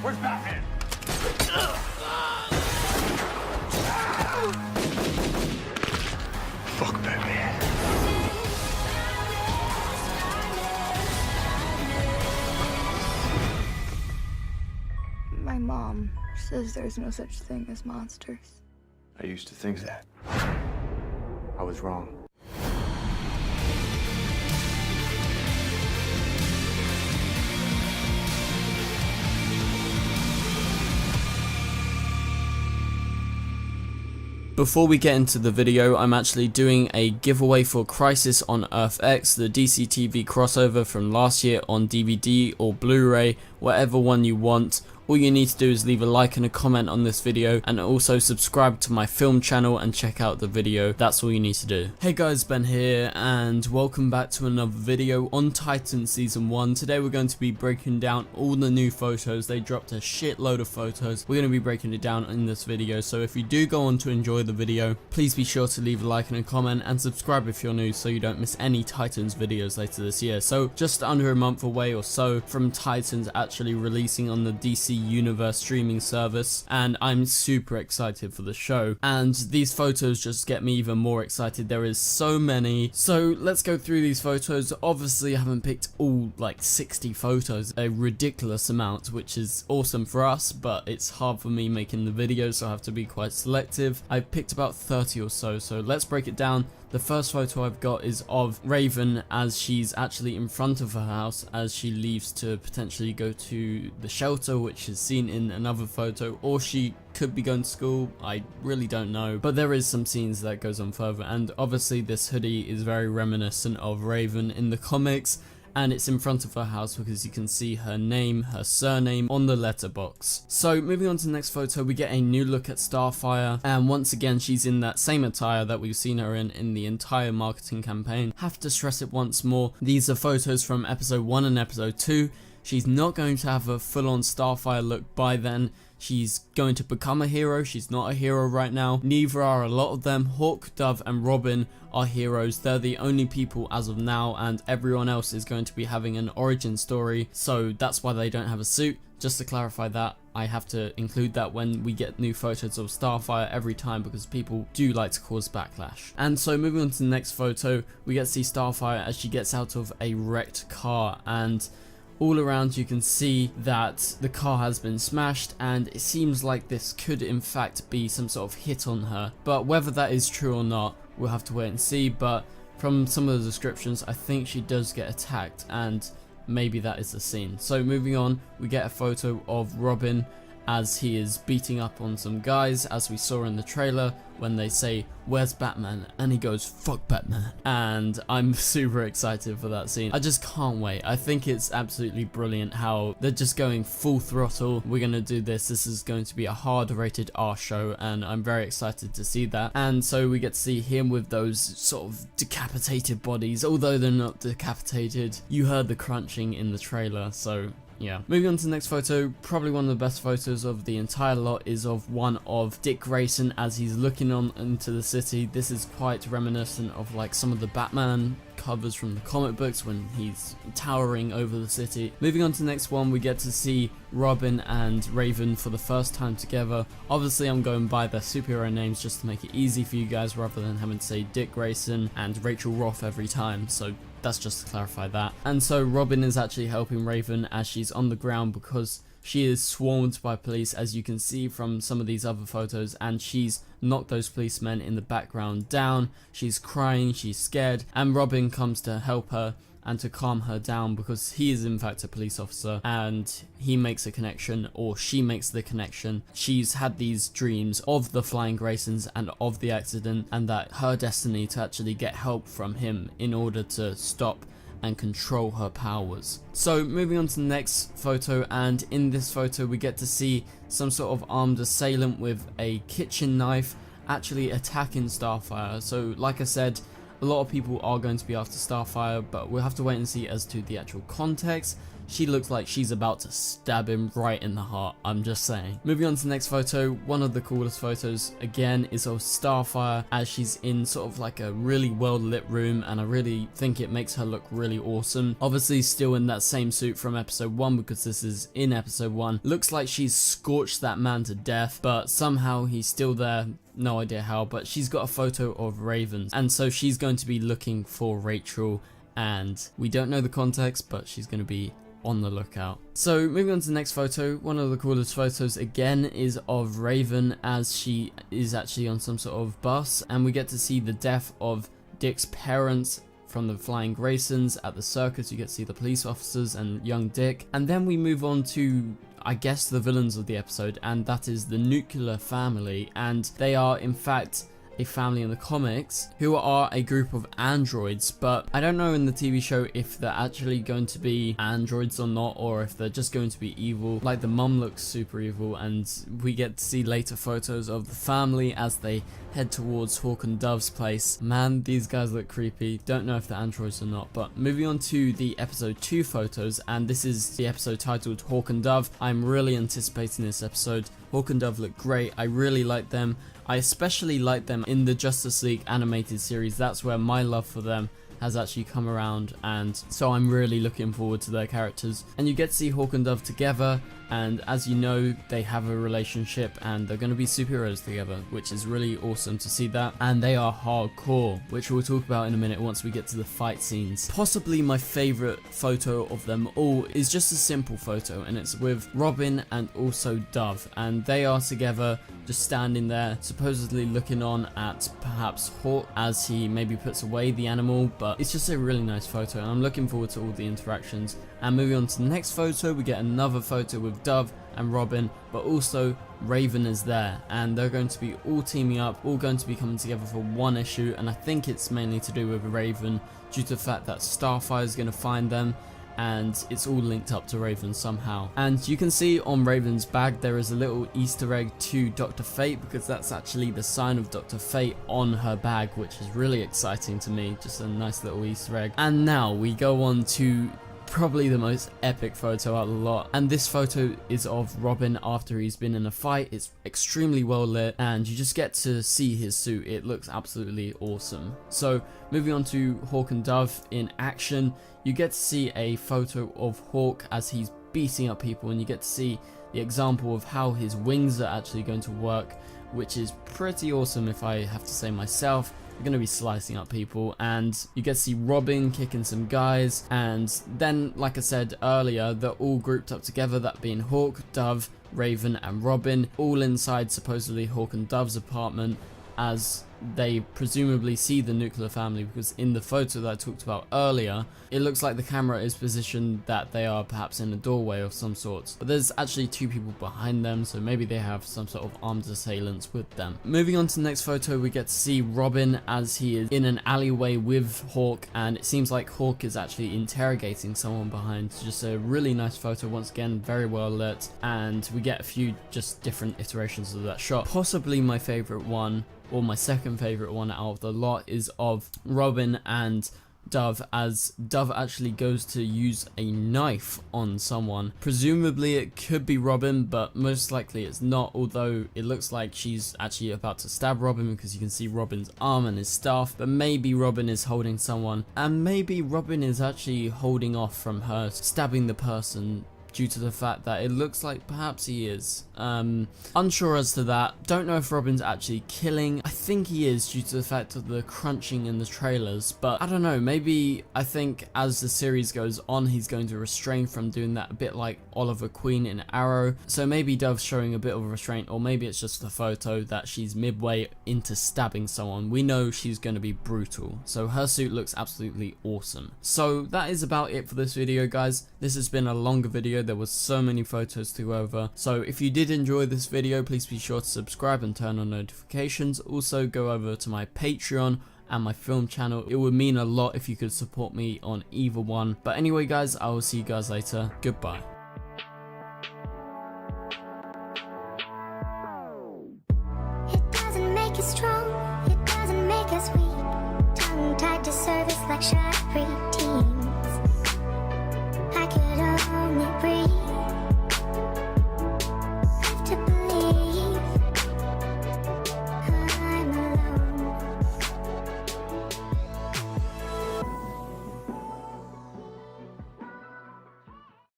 Where's Batman? Fuck Batman. My mom says there's no such thing as monsters. I used to think that. I was wrong. Before we get into the video, I'm actually doing a giveaway for Crisis on Earth X, the DC TV crossover from last year on DVD or Blu-ray, whatever one you want. All you need to do is leave a like and a comment on this video, and also subscribe to my film channel and check out the video. That's all you need to do. Hey guys, Ben here, and welcome back to another video on Titan Season 1. Today we're going to be breaking down all the new photos. They dropped a shitload of photos. We're going to be breaking it down in this video, so if you do go on to enjoy the video, please be sure to leave a like and a comment, and subscribe if you're new so you don't miss any Titans videos later this year. So just under a month away or so from Titans actually releasing on the DC Universe streaming service, and I'm super excited for the show, and these photos just get me even more excited. There is so many, so let's go through these photos. Obviously I haven't picked all like 60 photos, a ridiculous amount, which is awesome for us, but it's hard for me making the video, so I have to be quite selective. I've picked about 30 or so let's break it down. The first photo I've got is of Raven as she's actually in front of her house as she leaves to potentially go to the shelter, which is seen in another photo, or she could be going to school. I really don't know, but there is some scenes that goes on further, and obviously this hoodie is very reminiscent of Raven in the comics, and it's in front of her house because you can see her name, her surname on the letterbox. So moving on to the next photo, we get a new look at Starfire, and once again she's in that same attire that we've seen her in the entire marketing campaign. Have to stress it once more, these are photos from episode 1 and episode 2. She's not going to have a full-on Starfire look by then. She's going to become a hero. She's not a hero right now. Neither are a lot of them. Hawk, Dove and Robin are heroes. They're the only people as of now, and everyone else is going to be having an origin story, so that's why they don't have a suit. Just to clarify that, I have to include that when we get new photos of Starfire every time, because people do like to cause backlash. And so moving on to the next photo, we get to see Starfire as she gets out of a wrecked car, and all around you can see that the car has been smashed, and it seems like this could in fact be some sort of hit on her, but whether that is true or not, we'll have to wait and see. But from some of the descriptions, I think she does get attacked, and maybe that is the scene. So moving on, we get a photo of Robin as he is beating up on some guys, as we saw in the trailer when they say, "Where's Batman?" and he goes, "Fuck Batman." And I'm super excited for that scene. I just can't wait. I think it's absolutely brilliant how they're just going full throttle. We're gonna do this. This is going to be a hard rated R show, and I'm very excited to see that. And so we get to see him with those sort of decapitated bodies, although they're not decapitated. You heard the crunching in the trailer, so yeah. Moving on to the next photo, probably one of the best photos of the entire lot is of one of Dick Grayson as he's looking on into the city. This is quite reminiscent of like some of the Batman covers from the comic books when he's towering over the city. Moving on to the next one, we get to see Robin and Raven for the first time together. Obviously I'm going by their superhero names just to make it easy for you guys rather than having to say Dick Grayson and Rachel Roth every time, so that's just to clarify that. And so Robin is actually helping Raven as she's on the ground because she is swarmed by police, as you can see from some of these other photos, and she's knocked those policemen in the background down. She's crying, she's scared, and Robin comes to help her and to calm her down because he is in fact a police officer, and he makes a connection, or she makes the connection. She's had these dreams of the Flying Graysons and of the accident, and that her destiny to actually get help from him in order to stop and control her powers. So moving on to the next photo, and in this photo we get to see some sort of armed assailant with a kitchen knife actually attacking Starfire. So like I said, a lot of people are going to be after Starfire, but we'll have to wait and see as to the actual context. she looks like she's about to stab him right in the heart, I'm just saying. Moving on to the next photo, one of the coolest photos again is of Starfire as she's in sort of like a really well lit room, and I really think it makes her look really awesome. Obviously still in that same suit from episode 1 because this is in episode 1. Looks like she's scorched that man to death, but somehow he's still there. No idea how, but she's got a photo of Ravens, and so she's going to be looking for Rachel, and we don't know the context, but she's going to be on the lookout. So moving on to the next photo, one of the coolest photos again is of Raven as she is actually on some sort of bus, and we get to see the death of Dick's parents from the Flying Graysons at the circus. You get to see the police officers and young Dick, and then we move on to, I guess, the villains of the episode, and that is the Nuclear Family, and they are in fact a family in the comics who are a group of androids, but I don't know in the TV show if they're actually going to be androids or not, or if they're just going to be evil. Like the mum looks super evil, and we get to see later photos of the family as they head towards Hawk and Dove's place. Man, these guys look creepy. Don't know if they're androids or not. But moving on to the episode 2 photos, and this is the episode titled Hawk and Dove. I'm really anticipating this episode. Hawk and Dove look great. I really like them. I especially like them in the Justice League animated series. That's where my love for them has actually come around, and so I'm really looking forward to their characters. And you get to see Hawk and Dove together, and as you know, they have a relationship and they're going to be superheroes together, which is really awesome to see that. And they are hardcore, which we'll talk about in a minute once we get to the fight scenes. Possibly my favorite photo of them all is just a simple photo, and it's with Robin and also Dove, and they are together just standing there supposedly looking on at perhaps Hawk as he maybe puts away the animal, but it's just a really nice photo, and I'm looking forward to all the interactions. And moving on to the next photo, we get another photo with Dove and Robin, but also Raven is there, and they're going to be all teaming up, all going to be coming together for one issue, and I think it's mainly to do with Raven due to the fact that Starfire is going to find them, and it's all linked up to Raven somehow. And you can see on Raven's bag there is a little Easter egg to Dr. Fate, because that's actually the sign of Dr. Fate on her bag, which is really exciting to me. Just a nice little Easter egg. And now we go on to probably the most epic photo out of the lot, and this photo is of Robin after he's been in a fight. It's extremely well lit, and you just get to see his suit. It looks absolutely awesome. So moving on to Hawk and Dove in action, you get to see a photo of Hawk as he's beating up people, and you get to see the example of how his wings are actually going to work, which is pretty awesome if I have to say myself. You're going to be slicing up people, and you get to see Robin kicking some guys, and then, like I said earlier, they're all grouped up together, that being Hawk, Dove, Raven and Robin, all inside supposedly Hawk and Dove's apartment as they presumably see the Nuclear Family, because in the photo that I talked about earlier, it looks like the camera is positioned that they are perhaps in a doorway of some sort, but there's actually 2 people behind them, so maybe they have some sort of armed assailants with them. Moving on to the next photo, we get to see Robin as he is in an alleyway with Hawk, and it seems like Hawk is actually interrogating someone behind. Just a really nice photo, once again very well lit, and we get a few just different iterations of that shot. Possibly my favorite one, or my second favorite one out of the lot, is of Robin and Dove as Dove actually goes to use a knife on someone. Presumably it could be Robin, but most likely it's not, although it looks like she's actually about to stab Robin because you can see Robin's arm and his staff. But maybe Robin is holding someone, and maybe Robin is actually holding off from her stabbing the person due to the fact that it looks like perhaps he is. Unsure as to that. Don't know if Robin's actually killing. I think he is due to the fact of the crunching in the trailers, but I don't know, maybe I think as the series goes on he's going to restrain from doing that, a bit like Oliver Queen in Arrow. So maybe Dove's showing a bit of restraint, or maybe it's just the photo that she's midway into stabbing someone. We know she's going to be brutal, so her suit looks absolutely awesome. So that is about it for this video, guys. This has been a longer video. There was so many photos to go over, so if you did enjoy this video, please be sure to subscribe and turn on notifications. Also go over to my Patreon and my film channel. It would mean a lot if you could support me on either one. But anyway guys, I will see you guys later. Goodbye.